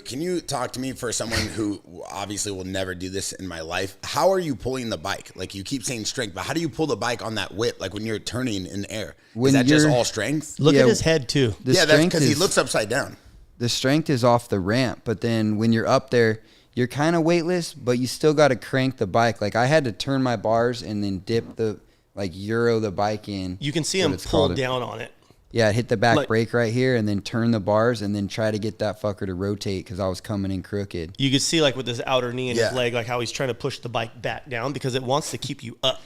can you talk to me for someone who obviously will never do this in my life? How are you pulling the bike? Like you keep saying strength, but how do you pull the bike on that whip? Like when you're turning in the air, is that just all strength? Look at his head too. Yeah, that's because he looks upside down. The strength is off the ramp, but then when you're up there, you're kind of weightless, but you still got to crank the bike. Like I had to turn my bars and then dip the, like Euro the bike in. You can see him pull down on it. Yeah, hit the back brake right here and then turn the bars and then try to get that fucker to rotate because I was coming in crooked. You could see like with his outer knee and his leg, like how he's trying to push the bike back down because it wants to keep you up.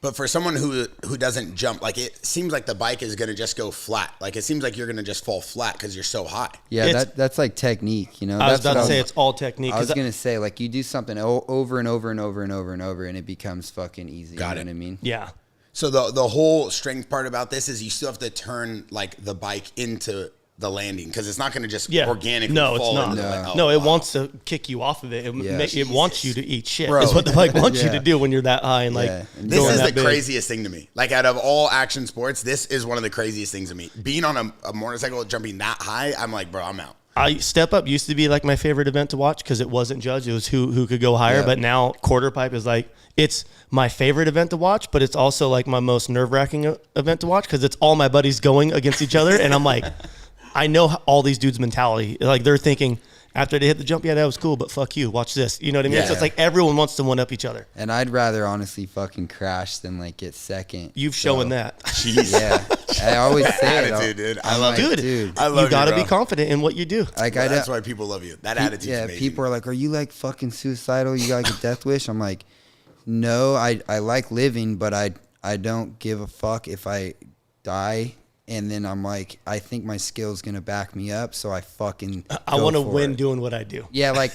But for someone who doesn't jump, like it seems like the bike is going to just go flat. Like it seems like you're going to just fall flat because you're so high. Yeah, that's like technique, you know. I was about to say it's all technique. I was going to say like you do something over and over and over and over and over and it becomes fucking easy. Got you it. know what I mean? Yeah. So the whole strength part about this is you still have to turn like the bike into the landing because it's not going to just organically fall. No, it wants to kick you off of it. It wants you to eat shit. Is what the bike wants you to do when you're that high and like. This is the craziest thing to me. Like out of all action sports, this is one of the craziest things to me. Being on a motorcycle jumping that high, I'm like, bro, I'm out. Step up used to be like my favorite event to watch because it wasn't judged. It was who could go higher. But now quarter pipe is like, it's my favorite event to watch, but it's also like my most nerve-wracking event to watch because it's all my buddies going against each other. And I'm like, I know all these dudes' mentality. Like they're thinking after they hit the jump, yeah, that was cool, but fuck you, watch this. You know what I mean? So it's like everyone wants to one-up each other. And I'd rather honestly fucking crash than like get second. You've shown that. Jeez. Yeah. I always say attitude, dude. I love it. Dude, I love you got to be confident in what you do. Like, that's why people love you. That attitude. Yeah, people are like, are you like fucking suicidal? You got like a death wish? I'm like, no, I like living, but I don't give a fuck if I die. And then I'm like, I think my skill's going to back me up. So I fucking I want to win doing what I do. Yeah, like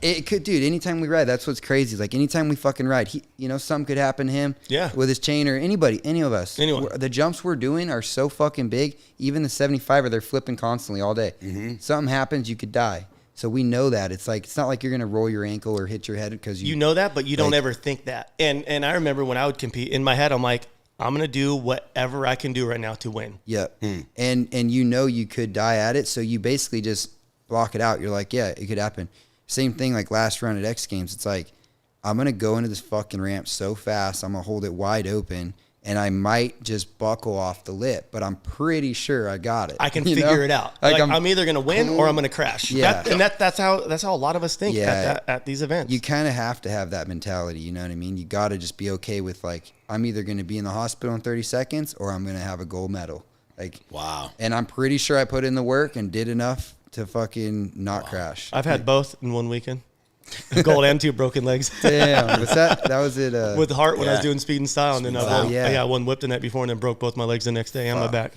it could, dude, anytime we ride, that's what's crazy. Like anytime we fucking ride, something could happen to him with his chain or anybody, any of us. Anyone. The jumps we're doing are so fucking big. Even the 75er, they're flipping constantly all day. Something happens, you could die. So we know that. It's like, it's not like you're going to roll your ankle or hit your head because you know that, but you don't ever think that. And I remember when I would compete, in my head, I'm like, I'm going to do whatever I can do right now to win. Yeah. And you could die at it. So you basically just block it out. You're like, yeah, it could happen. Same thing like last round at X Games. It's like, I'm going to go into this fucking ramp so fast. I'm going to hold it wide open. And I might just buckle off the lip, but I'm pretty sure I got it. I can figure it out. Like I'm either going to win or I'm going to crash. Yeah. That's how a lot of us think at these events. You kind of have to have that mentality. You know what I mean? You got to just be okay with like, I'm either going to be in the hospital in 30 seconds or I'm going to have a gold medal. Like, wow. And I'm pretty sure I put in the work and did enough to fucking not crash. I've had both in one weekend. Gold and 2 broken legs. Damn. Was that was it? With heart when I was doing speed and style. And then I got one whipped the night before and then broke both my legs the next day and my back.